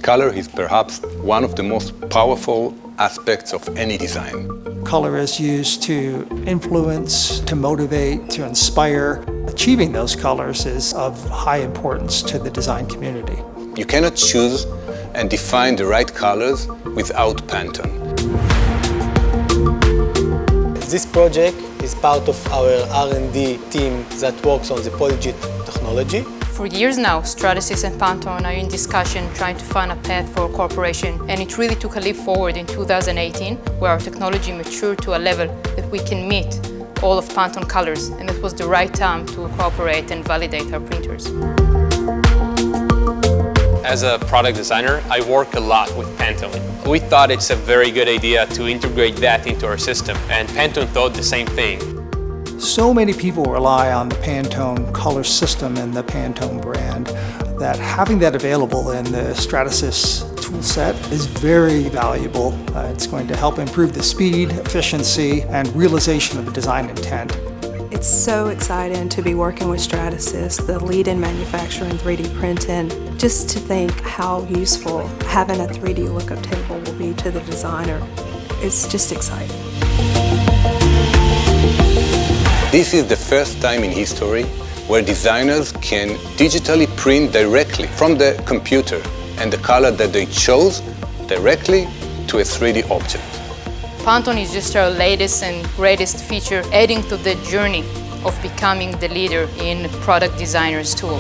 Color is perhaps one of the most powerful aspects of any design. Color is used to influence, to motivate, to inspire. Achieving those colors is of high importance to the design community. You cannot choose and define the right colors without Pantone. This project is part of our R&D team that works on the PolyJet technology. For years now, Stratasys and Pantone are in discussion trying to find a path for cooperation, and it really took a leap forward in 2018, where our technology matured to a level that we can meet all of Pantone Colors, and it was the right time to cooperate and validate our printers. As a product designer, I work a lot with Pantone. We thought it's a very good idea to integrate that into our system, and Pantone thought the same thing. So many people rely on the Pantone color system and the Pantone brand that having that available in the Stratasys toolset is very valuable. It's going to help improve the speed, efficiency, and realization of the design intent. It's so exciting to be working with Stratasys, the lead in manufacturing 3D printing. Just to think how useful having a 3D lookup table will be to the designer. It's just exciting. This is the first time in history where designers can digitally print directly from the computer and the color that they chose directly to a 3D object. Pantone is just our latest and greatest feature, adding to the journey of becoming the leader in product designers tool.